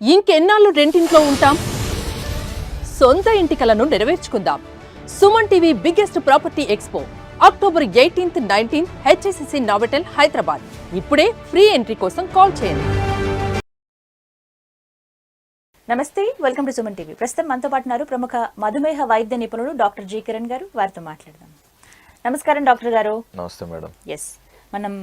ఇంకెన్నాళ్ళు రెంటింట్లో ఉంటాం? సొంత ఇంటి కలను నెరవేర్చుకుందాం. Suman TV biggest property expo October 18th, 19th HSCC Novotel Hyderabad. ఇప్పుడే ఫ్రీ ఎంట్రీ కోసం కాల్ చేయండి. నమస్తే, వెల్కమ్ టు సుమన్ టీవీ. ప్రస్తుతం మనతో పాటు ఉన్నారు ప్రముఖ మధుమేహ వైద్య నిపుణుడు డాక్టర్ జి కిరణ్ గారు. వారితో మాట్లాడదాం. నమస్కారం డాక్టర్ గారు. నమస్తే మేడం. ఎస్, మనం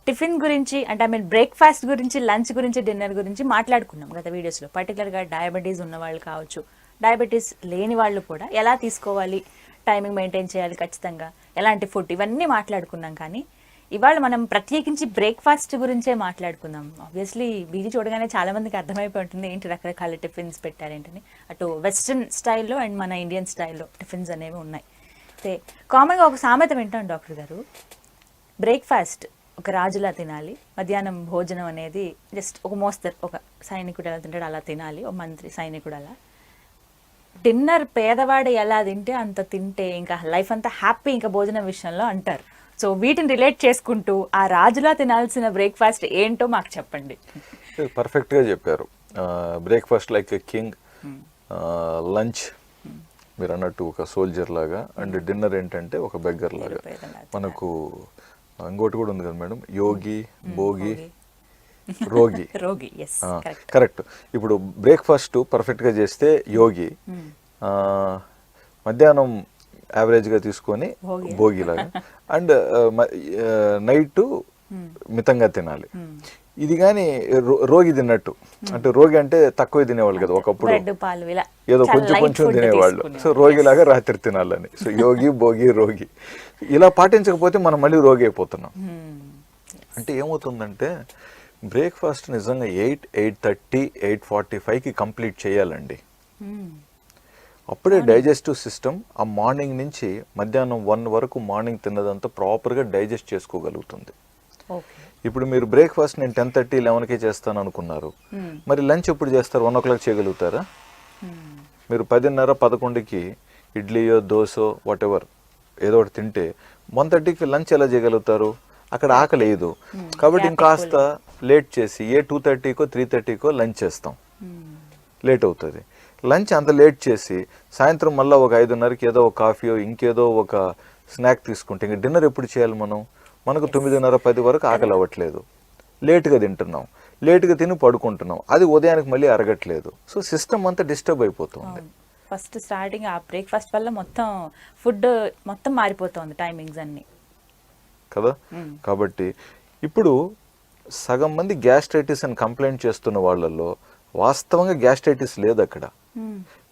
టిఫిన్ గురించి అంటే బ్రేక్ఫాస్ట్ గురించి, లంచ్ గురించి, డిన్నర్ గురించి మాట్లాడుకున్నాం గత వీడియోస్లో. పర్టికులర్గా డయాబెటీస్ ఉన్న వాళ్ళు కావచ్చు, డయాబెటీస్ లేని వాళ్ళు కూడా ఎలా తీసుకోవాలి, టైమింగ్ మెయింటైన్ చేయాలి ఖచ్చితంగా, ఎలాంటి ఫుడ్, ఇవన్నీ మాట్లాడుకున్నాం. కానీ ఇవాళ మనం ప్రత్యేకించి బ్రేక్ఫాస్ట్ గురించే మాట్లాడుకుందాం. ఆబ్వియస్లీ బీజీ చూడగానే చాలా మందికి అర్థమైపోయి ఉంటుంది ఏంటి రకరకాల టిఫిన్స్ పెట్టారేంటని. అటు వెస్ట్రన్ స్టైల్లో అండ్ మన ఇండియన్ స్టైల్లో టిఫిన్స్ అనేవి ఉన్నాయి. అయితే కామన్గా ఒక సామెత వింటాం డాక్టర్ గారు, బ్రేక్ఫాస్ట్ ఒక రాజులా తినాలి, మధ్యాహ్నం భోజనం అనేది జస్ట్ ఒక మోస్తరు, ఒక సైనికుడు ఎలా తింటాడు అలా తినాలి, ఒక మంత్రి సైనికుడు అలా. డిన్నర్ పేదవాడు ఎలా తింటే అంత తింటే ఇంకా లైఫ్ అంతా హ్యాపీ ఇంకా భోజనం విషయంలో అంటారు. సో వీటిని రిలేట్ చేసుకుంటూ ఆ రాజులా తినాల్సిన బ్రేక్ఫాస్ట్ ఏంటో మాకు చెప్పండి. పర్ఫెక్ట్గా చెప్పారు. Breakfast like a king, lunch మీరు అన్నట్టు ఒక సోల్జర్ లాగా, అండ్ డిన్నర్ ఏంటంటే ఒక బెగ్గర్ లాగా. మనకు ఇంకోటి కూడా ఉంది కదా మేడం, యోగి, భోగి, రోగి. రోగి, కరెక్ట్. ఇప్పుడు బ్రేక్ఫాస్ట్ పర్ఫెక్ట్గా చేస్తే యోగి, మధ్యాహ్నం యావరేజ్గా తీసుకొని భోగిలాగా, అండ్ నైట్ మితంగా తినాలి. ఇది కానీ రోగి తిన్నట్టు, అంటే రోగి అంటే తక్కువ తినేవాళ్ళు కదా ఒకప్పుడు, ఏదో కొంచెం కొంచెం తినేవాళ్ళు. సో రోగిలాగా రాత్రి తినాలని. సో యోగి, భోగి, రోగి ఇలా పాటించకపోతే మనం మళ్ళీ రోగి అయిపోతున్నాం. అంటే ఏమవుతుందంటే బ్రేక్ఫాస్ట్ నిజంగా 8, 8:30, 8:45కి కంప్లీట్ చేయాలండి. అప్పుడే డైజెస్టివ్ సిస్టమ్ ఆ మార్నింగ్ నుంచి మధ్యాహ్నం 1 వరకు మార్నింగ్ తిన్నదంతా ప్రాపర్గా డైజెస్ట్ చేసుకోగలుగుతుంది. ఇప్పుడు మీరు బ్రేక్ఫాస్ట్ నేను 10:30, 11కే చేస్తాను అనుకున్నారు, మరి లంచ్ ఎప్పుడు చేస్తారు? 1 o'clock చేయగలుగుతారా? మీరు 10:30, 11కి ఇడ్లీయో, దోశో, వాటెవర్ ఏదో ఒకటి తింటే 1:30కి లంచ్ ఎలా చేయగలుగుతారు? అక్కడ ఆకలి లేదు. కాబట్టి ఇంకాస్త లేట్ చేసి 2:30కో 3:30కో లంచ్ చేస్తాం, లేట్ అవుతుంది. లంచ్ అంత లేట్ చేసి సాయంత్రం మళ్ళీ ఒక 5:30కి ఏదో ఒక కాఫీయో ఇంకేదో ఒక స్నాక్ తీసుకుంటే ఇంక డిన్నర్ ఎప్పుడు చేయాలి మనం? మనకు 9:30, 10 వరకు ఆకలి అవ్వట్లేదు, లేట్గా తింటున్నాం, లేట్గా తిని పడుకుంటున్నాం, అది ఉదయానికి మళ్ళీ అరగట్లేదు. సో సిస్టమ్ అంతా డిస్టర్బ్ అయిపోతుంది. ఫస్ట్ స్టార్టింగ్ ఆ బ్రేక్ఫాస్ట్ వల్ల మొత్తం ఫుడ్ మొత్తం మారిపోతుంది, టైమింగ్స్ అన్ని కదా. కాబట్టి ఇప్పుడు సగం మంది గ్యాస్ట్రైటిస్ అని కంప్లైంట్ చేస్తున్న వాళ్ళల్లో వాస్తవంగా గ్యాస్ట్రైటిస్ లేదు అక్కడ.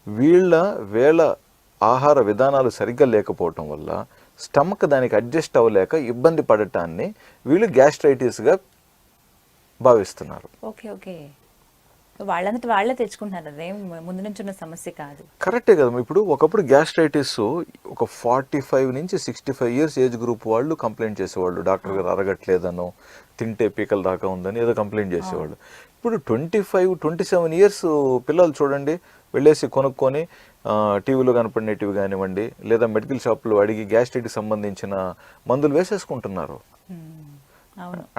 వీళ్ళ ఆహార విధానాలు సరిగ్గా లేకపోవటం వల్ల స్టమక్ దానికి అడ్జస్ట్ అవ్వలేక ఇబ్బంది పడటాన్ని వీళ్ళు గ్యాస్ట్రైటిస్గా భావిస్తున్నారు. ఓకే ఓకే, వాళ్ళంతటి వాళ్ళే తెచ్చుకుంటున్నారు, అదేం ముందు నుంచి ఉన్న సమస్య కాదు. కరెక్టే కదా. ఇప్పుడు ఒకప్పుడు గ్యాస్ట్రైటిస్ ఒక 45 నుంచి 65 ఇయర్స్ ఏజ్ గ్రూప్ వాళ్ళు కంప్లైంట్ చేసేవాళ్ళు, డాక్టర్ గారు అరగట్లేదనో, తింటే పీకల దాకా ఉందని ఏదో కంప్లైంట్ చేసేవాళ్ళు. ఇప్పుడు 25, 27 ఇయర్స్ పిల్లలు చూడండి, వెళ్ళేసి కొనుక్కొని టీవీలో కనపడినవి కానివ్వండి, లేదా మెడికల్ షాప్లో అడిగి గ్యాస్ట్రైటిస్ సంబంధించిన మందులు వేసేసుకుంటున్నారు.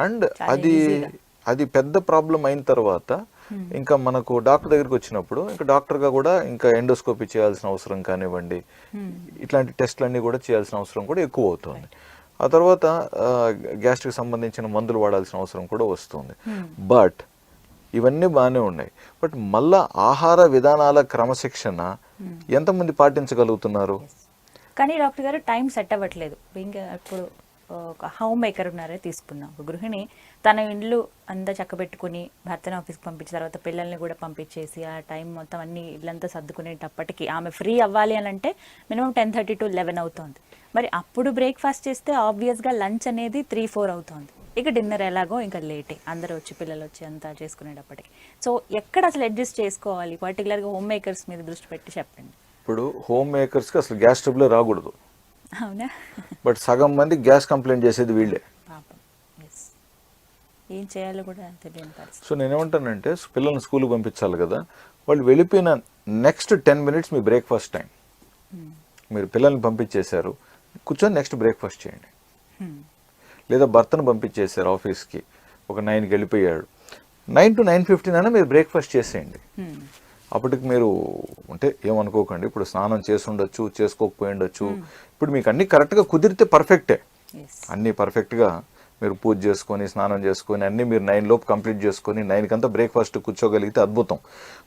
అండ్ అది పెద్ద ప్రాబ్లం అయిన తర్వాత ఇంకా మనకు డాక్టర్ దగ్గరికి వచ్చినప్పుడు ఇంకా డాక్టర్గా కూడా ఇంకా ఎండోస్కోపీ చేయాల్సిన అవసరం కానివ్వండి, ఇట్లాంటి టెస్ట్లన్నీ కూడా చేయాల్సిన అవసరం కూడా ఎక్కువ అవుతుంది. ఆ తర్వాత గ్యాస్ట్రిక్ సంబంధించిన మందులు వాడాల్సిన అవసరం కూడా వస్తుంది. బట్ ఇవన్నీ బాగానే ఉన్నాయి. బట్ మళ్ళా ఆహార విధానాల క్రమశిక్షణ ఎంతమంది పాటించగలుగుతున్నారు? కానీ డాక్టర్ గారు టైం సెట్ అవ్వట్లేదు. ఇంకా ఇప్పుడు ఒక హోమ్ మేకర్ ఉన్నారే తీసుకున్నాం, ఒక గృహిణి తన ఇండ్లు అంతా చక్కబెట్టుకుని భర్తను ఆఫీస్కి పంపించిన తర్వాత పిల్లల్ని కూడా పంపించేసి ఆ టైం మొత్తం అన్ని ఇల్లంతా సర్దుకునేటప్పటికి ఆమె ఫ్రీ అవ్వాలి అని అంటే మినిమం 10:30 to 11 అవుతుంది. మరి అప్పుడు బ్రేక్ఫాస్ట్ చేస్తే ఆబ్వియస్గా లంచ్ అనేది 3-4 అవుతుంది. ఇక డిన్నర్ ఎలాగో ఇంకా లేటే, అందరూ వచ్చి పిల్లలు వచ్చి అంతా చేసుకునేటప్పటికి. సో ఎక్కడ అసలు అడ్జస్ట్ చేసుకోవాలి? పర్టికులర్గా హోమ్ మేకర్స్ మీద దృష్టి పెట్టి చెప్పండి. ఇప్పుడు హోమ్ మేకర్స్కి అసలు గ్యాస్ ట్రబుల్ రాకూడదు. అవునా? బట్ సగం మంది గ్యాస్ కంప్లైంట్ చేసేది వీళ్ళే. ఏం చేయాలో కూడా తెలియని పరిస్థితి. సో నేనేమంటానంటే పిల్లల్ని స్కూల్కి పంపించాలి కదా, వాళ్ళు వెళ్ళిపోయిన నెక్స్ట్ 10 minutes మీ బ్రేక్ఫాస్ట్ టైం. మీరు పిల్లల్ని పంపించేశారు, కూర్చొని నెక్స్ట్ బ్రేక్ఫాస్ట్ చేయండి. లేదా భర్తను పంపించేశారు ఆఫీస్కి, ఒక 9కి వెళ్ళిపోయాడు, 9 to 9:15 అయినా మీరు బ్రేక్ఫాస్ట్ చేసేయండి. అప్పటికి మీరు అంటే ఏమనుకోకండి, ఇప్పుడు స్నానం చేసి ఉండొచ్చు, చేసుకోకపోయి ఉండొచ్చు. ఇప్పుడు మీకు అన్ని కరెక్ట్గా కుదిరితే పర్ఫెక్టే, అన్నీ పర్ఫెక్ట్గా మీరు పూజ చేసుకొని స్నానం చేసుకొని అన్నీ మీరు 9 లోపు కంప్లీట్ చేసుకొని 9 కంతా బ్రేక్ఫాస్ట్ కూర్చోగలిగితే అద్భుతం.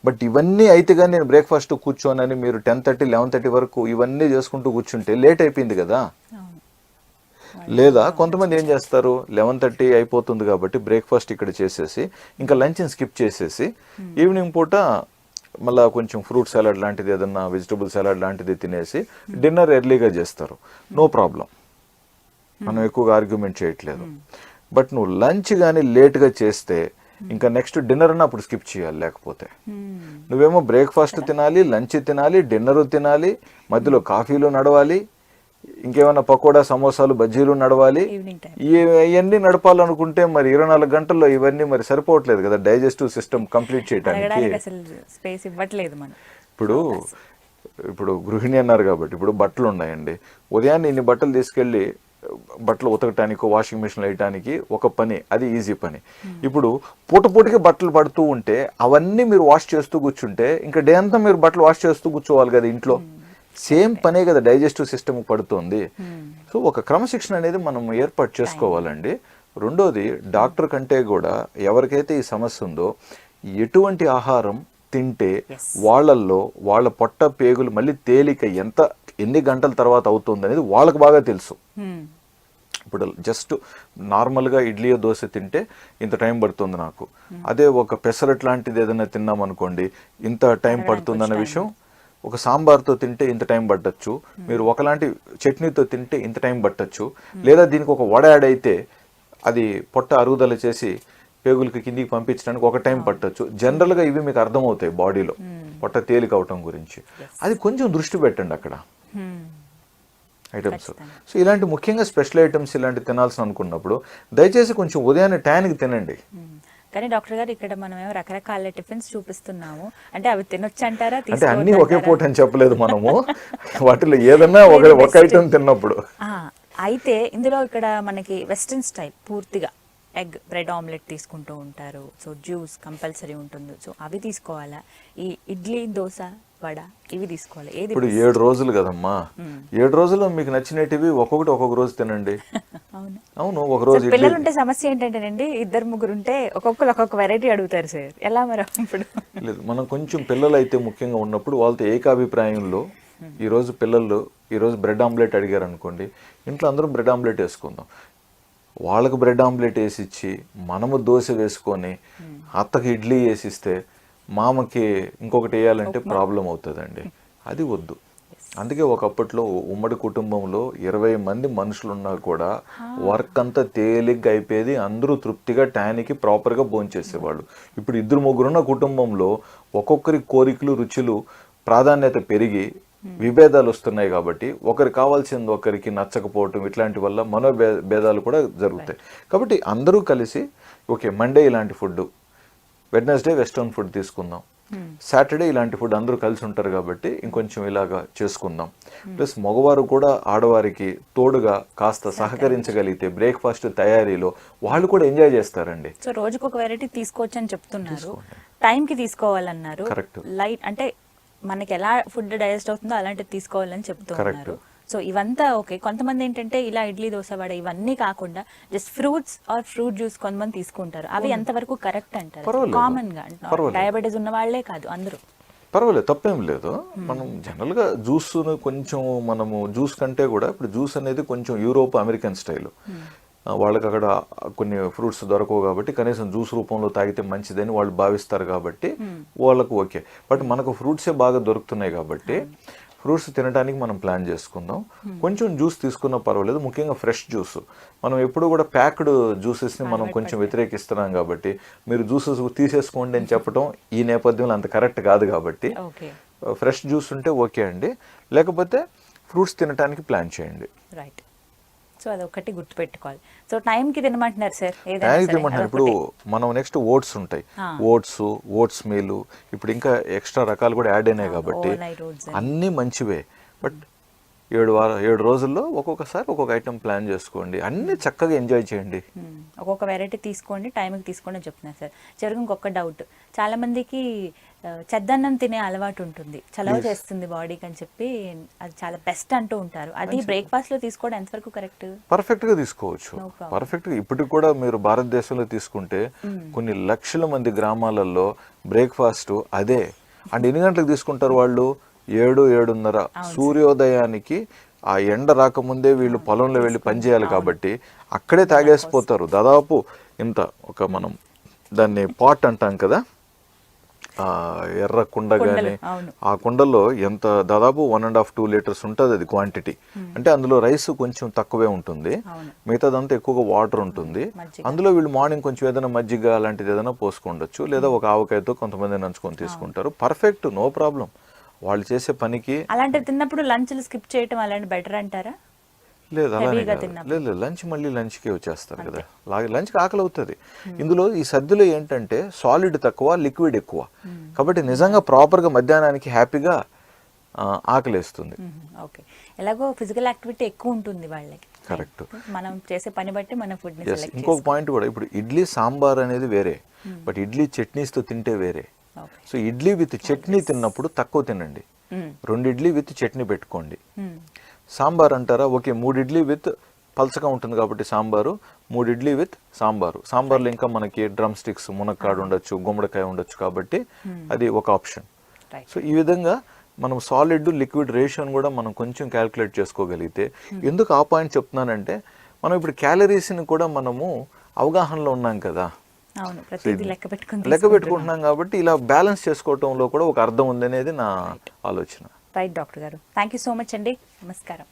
బట్ ఇవన్నీ అయితే కానీ నేను బ్రేక్ఫాస్ట్ కూర్చోనని మీరు 10:30, 11:30 వరకు ఇవన్నీ చేసుకుంటూ కూర్చుంటే లేట్ అయిపోయింది కదా. లేదా కొంతమంది ఏం చేస్తారు, 11:30 అయిపోతుంది కాబట్టి బ్రేక్ఫాస్ట్ ఇక్కడ చేసేసి ఇంకా లంచ్ని స్కిప్ చేసేసి ఈవినింగ్ పూట మళ్ళీ కొంచెం ఫ్రూట్ సలాడ్ లాంటిది ఏదన్నా వెజిటబుల్ సలాడ్ లాంటిది తినేసి డిన్నర్ ఎర్లీగా చేస్తారు. నో ప్రాబ్లం, మనం ఎక్కువగా ఆర్గ్యుమెంట్ చేయట్లేదు. బట్ నువ్వు లంచ్ కానీ లేట్గా చేస్తే ఇంకా నెక్స్ట్ డిన్నర్ అన్న అప్పుడు స్కిప్ చేయాలి. లేకపోతే నువ్వేమో బ్రేక్ఫాస్ట్ తినాలి, లంచ్ తినాలి, డిన్నర్ తినాలి, మధ్యలో కాఫీలు నడవాలి, ఇంకేమైనా పకోడా సమోసాలు బజ్జీలు నడవాలి. ఇవన్నీ నడపాలనుకుంటే మరి 24 గంటల్లో ఇవన్నీ మరి సరిపోవట్లేదు కదా డైజెస్టివ్ సిస్టమ్ కంప్లీట్ చేయడానికి. ఇప్పుడు గృహిణి అన్నారు కాబట్టి ఇప్పుడు బట్టలు ఉన్నాయండి, ఉదయాన్నే ఇన్ని బట్టలు తీసుకెళ్ళి బట్టలు ఉతకటానికి వాషింగ్ మిషన్ వేయటానికి ఒక పని, అది ఈజీ పని. ఇప్పుడు పూటకి బట్టలు పడుతూ ఉంటే అవన్నీ మీరు వాష్ చేస్తూ కూర్చుంటే ఇంకా డే అంతా మీరు బట్టలు వాష్ చేస్తూ కూర్చోవాలి కదా ఇంట్లో. సేమ్ పనే కదా డైజెస్టివ్ సిస్టమ్ పడుతుంది. సో ఒక క్రమశిక్షణ అనేది మనం ఏర్పాటు చేసుకోవాలండి. రెండోది, డాక్టర్ కంటే కూడా ఎవరికైతే ఈ సమస్య ఉందో ఎటువంటి ఆహారం తింటే వాళ్ళల్లో వాళ్ళ పొట్ట పేగులు మళ్ళీ తేలిక ఎన్ని గంటల తర్వాత అవుతుంది అనేది వాళ్ళకు బాగా తెలుసు. ఇప్పుడు జస్ట్ నార్మల్గా ఇడ్లీ దోశ తింటే ఇంత టైం పడుతుంది నాకు, అదే ఒక పెసరట్ లాంటిది ఏదైనా తిన్నామనుకోండి ఇంత టైం పడుతుందన్న విషయం, ఒక సాంబార్తో తింటే ఇంత టైం పట్టచ్చు, మీరు ఒకలాంటి చట్నీతో తింటే ఇంత టైం పట్టచ్చు, లేదా దీనికి ఒక వడ యాడ్ అయితే అది పొట్ట అరుగుదల చేసి పేగులకి కిందికి పంపించడానికి ఒక టైం పట్టచ్చు. జనరల్గా ఇవి మీకు అర్థమవుతాయి బాడీలో పొట్ట తేలిక అవటం గురించి. అది కొంచెం దృష్టి పెట్టండి అక్కడ ఐటమ్స్. సో ఇలాంటి ముఖ్యంగా స్పెషల్ ఐటమ్స్ ఇలాంటి తినాల్సిన అనుకున్నప్పుడు దయచేసి కొంచెం ఉదయాన్నే టైంకి తినండి. కానీ డాక్టర్ గారు ఇక్కడ మనం ఏమో రకరకాల టిఫిన్స్ చూపిస్తున్నాము, అంటే అవి తినొచ్చు అంటారా? అంటే అన్ని ఒకే పూట అని చెప్పలేదు మనము, వాటిలో ఏదన్నా ఒక ఐటమ్ తిన్నప్పుడు. అయితే ఇందులో ఇక్కడ మనకి వెస్ట్రన్ స్టైల్ పూర్తిగా ఎగ్ బ్రెడ్ ఆమ్లెట్ తీసుకుంటూ ఉంటారు, సో జ్యూస్ కంపల్సరీ ఉంటుంది, సో అవి తీసుకోవాలా? ఈ ఇడ్లీ దోశ వడ ఇవి తీసుకోవాలి? ఏది ఇప్పుడు 7 రోజులు కదమ్మా, 7 రోజుల్లో మీకు నచ్చినటివి ఒక్కొక్క రోజు తినండి. అవును, ఒక రోజు పిల్లలు ఉంటే సమస్య ఏంటంటేనండి, 2-3 ఉంటే ఒక్కొక్కరు ఒక్కొక్క వెరైటీ అడుగుతారు సార్, ఎలా మరి? ఇప్పుడు లేదు, మనం కొంచెం పిల్లలు అయితే ముఖ్యంగా ఉన్నప్పుడు వాళ్ళతో ఏకాభిప్రాయంలో ఈరోజు బ్రెడ్ ఆమ్లెట్ అడిగారు అనుకోండి, ఇంట్లో అందరం బ్రెడ్ ఆమ్లెట్ వేసుకుందాం. వాళ్ళకు బ్రెడ్ ఆమ్లెట్ వేసి ఇచ్చి మనము దోశ వేసుకొని అత్తకి ఇడ్లీ వేసిస్తే మామకి ఇంకొకటి వేయాలంటే ప్రాబ్లం అవుతుందండి. అది వద్దు. అందుకే ఒకప్పట్లో ఉమ్మడి కుటుంబంలో 20 మంది మనుషులున్నా కూడా వర్క్ అంతా తేలిగ్గా అయిపోయేది, అందరూ తృప్తిగా టైంకి ప్రాపర్గా భోంచేసేవాళ్ళు. ఇప్పుడు 2-3 ఉన్న కుటుంబంలో ఒక్కొక్కరి కోరికలు రుచులు ప్రాధాన్యత పెరిగి విభేదాలు వస్తున్నాయి కాబట్టి ఒకరికి కావాల్సింది ఒకరికి నచ్చకపోవటం ఇట్లాంటి వల్ల మనోభేదాలు కూడా జరుగుతాయి. కాబట్టి అందరూ కలిసి ఓకే మండే ఇలాంటి ఫుడ్, వెడ్నెస్డే వెస్టర్న్ ఫుడ్ తీసుకుందాం, సాటర్డే ఇలాంటి ఫుడ్ అందరూ కలిసి ఉంటారు కాబట్టి ఇంకొంచెం ఇలాగా చేసుకుందాం. ప్లస్ మగవారు కూడా ఆడవారికి తోడుగా కాస్త సహకరించగలిగితే బ్రేక్ఫాస్ట్ తయారీలో వాళ్ళు కూడా ఎంజాయ్ చేస్తారండి. సో రోజుకు ఒక వెరైటీ తీసుకోవచ్చు అని చెప్తున్నారు, టైంకి తీసుకోవాలన్నారు. కరెక్ట్. లైట్ అంటే మనకి ఎలా ఫుడ్ డైజెస్ట్ అవుతుందో అలాంటిది తీసుకోవాలని చెప్తున్నారు. సో ఇవంతా ఓకే. కొంతమంది ఏంటంటే ఇలా ఇడ్లీ దోశ వడ ఇవన్నీ కాకుండా just fruits or fruit juice కొంతమంది తీసుకుంటారు, అవి ఎంతవరకు కరెక్ట్ అంటారు? కామన్ గా డయాబెటీస్ ఉన్న వాళ్ళే కాదు అందరూ. పర్వాలేదు, తప్పేం లేదు. మనం జనరల్గా జ్యూస్ను కొంచెం మనము జ్యూస్ కంటే కూడా ఇప్పుడు జ్యూస్ అనేది కొంచెం యూరోప్ అమెరికన్ స్టైల్, వాళ్ళకి అక్కడ కొన్ని ఫ్రూట్స్ దొరకవు కాబట్టి కనీసం జ్యూస్ రూపంలో తాగితే మంచిదని వాళ్ళు భావిస్తారు కాబట్టి వాళ్ళకు ఓకే. బట్ మనకు ఫ్రూట్సే బాగా దొరుకుతున్నాయి కాబట్టి ఫ్రూట్స్ తినడానికి మనం ప్లాన్ చేసుకుందాం. కొంచెం జ్యూస్ తీసుకున్నా పర్వాలేదు, ముఖ్యంగా ఫ్రెష్ జ్యూస్. మనం ఎప్పుడు కూడా ప్యాక్డ్ జ్యూసెస్ని మనం కొంచెం వ్యతిరేకిస్తున్నాం కాబట్టి మీరు జ్యూసెస్ తీసేసుకోండి అని చెప్పడం ఈ నేపథ్యంలో అంత కరెక్ట్ కాదు కాబట్టి ఫ్రెష్ జ్యూస్ ఉంటే ఓకే అండి, లేకపోతే ఫ్రూట్స్ తినడానికి ప్లాన్ చేయండి. రైట్. సో అదొకటి గుర్తుపెట్టుకోవాలి. సో టైంకి తినమంటున్నారు సార్, టైంకి తినమంటున్నారు. ఇప్పుడు మనం నెక్స్ట్ ఓట్స్ ఉంటాయి, ఓట్స్ మీల్, ఇప్పుడు ఇంకా ఎక్స్ట్రా రకాలు కూడా యాడ్ అయినాయి కాబట్టి అన్నీ మంచివే. బట్ 7 రోజుల్లో ఒక్కొక్కసారి ఒక్కొక్క ఐటెం ప్లాన్ చేసుకోండి, అన్ని చక్కగా ఎంజాయ్ చేయండి. ఒక్కొక్క వెరైటీ తీసుకోండి, టైంకి తీసుకోండి అని చెప్తున్నారు సార్. చివరికి ఇంకొక డౌట్, చాలా మందికి చెద్దన్నం తినే అలవాటు ఉంటుంది, చలవ చేస్తుంది బాడీకి అని చెప్పి అది చాలా బెస్ట్ అంటూ ఉంటారు. అది బ్రేక్ఫాస్ట్ లో తీసుకోవడం ఎంతవరకు కరెక్ట్? పర్ఫెక్ట్ గా తీసుకోవచ్చు, పర్ఫెక్ట్ గా. ఇప్పటికి కూడా మీరు భారతదేశంలో తీసుకుంటే కొన్ని లక్షల మంది గ్రామాలలో బ్రేక్ఫాస్ట్ అదే. అండ్ ఎన్ని గంటలకు తీసుకుంటారు వాళ్ళు? 7-7:30 సూర్యోదయానికి. ఆ ఎండ రాకముందే వీళ్ళు పొలంలో వెళ్ళి పనిచేయాలి కాబట్టి అక్కడే తాగేసిపోతారు. దాదాపు ఇంత ఒక మనం దాన్ని పాట్ అంటాం కదా, ఎర్ర కుండ కానీ, ఆ కుండలో ఎంత దాదాపు 1.5-2 లీటర్స్ ఉంటుంది అది క్వాంటిటీ. అంటే అందులో రైస్ కొంచెం తక్కువే ఉంటుంది, మిగతాదంతా ఎక్కువగా వాటర్ ఉంటుంది. అందులో వీళ్ళు మార్నింగ్ కొంచెం ఏదైనా మజ్జిగ అలాంటిది ఏదైనా పోసుకోండొచ్చు, లేదా ఒక ఆవకాయతో కొంతమంది నంచుకొని తీసుకుంటారు. Perfect, no problem. వాళ్ళు చేసే పనికి అలాంటివి తిన్నప్పుడు లంచ్ స్కిప్ చేయటం అలాంటి బెటర్ అంటారా? లేదు, అలానే లేదు. లంచ్ మళ్ళీ లంచ్కే వచ్చేస్తారు కదా, లంచ్కి ఆకలి అవుతుంది. ఇందులో ఈ సద్దులో ఏంటంటే సాలిడ్ తక్కువ, లిక్విడ్ ఎక్కువ, కాబట్టి నిజంగా ప్రాపర్గా మధ్యాహ్నానికి హ్యాపీగా ఆకలిస్తుంది. ఓకే, ఎలాగో ఫిజికల్ యాక్టివిటీ ఎక్కువ ఉంటుంది వాళ్ళకి. కరెక్ట్. మనం చేసే పని బట్టి మన ఫుడ్ ని సెలెక్ట్. ఇంకొక పాయింట్ కూడా, ఇప్పుడు ఇడ్లీ సాంబార్ అనేది వేరే, బట్ ఇడ్లీ చట్నీస్తో తింటే వేరే. సో ఇడ్లీ విత్ చట్నీ తిన్నప్పుడు తక్కువ తినండి, 2 ఇడ్లీ విత్ చట్నీ పెట్టుకోండి. సాంబార్ అంటారా, ఓకే 3 ఇడ్లీ విత్ పల్చగా ఉంటుంది కాబట్టి సాంబారు, 3 ఇడ్లీ విత్ సాంబారు. సాంబార్లో ఇంకా మనకి డ్రమ్ స్టిక్స్, మునక్కాడు ఉండొచ్చు, గుమ్మడికాయ ఉండొచ్చు, కాబట్టి అది ఒక ఆప్షన్. సో ఈ విధంగా మనం సాలిడ్ లిక్విడ్ రేషియోని కూడా మనం కొంచెం క్యాలిక్యులేట్ చేసుకోగలిగితే, ఎందుకు ఆ పాయింట్ చెప్తున్నానంటే, మనం ఇప్పుడు క్యాలరీస్ని కూడా మనము అవగాహనలో ఉన్నాం కదా, లెక్క పెట్టుకుంటున్నాం కాబట్టి ఇలా బ్యాలెన్స్ చేసుకోవటంలో కూడా ఒక అర్థం ఉంది అనేది నా ఆలోచన. రైట్ డాక్టర్ గారు, థ్యాంక్ యూ సో మచ్ అండి, నమస్కారం.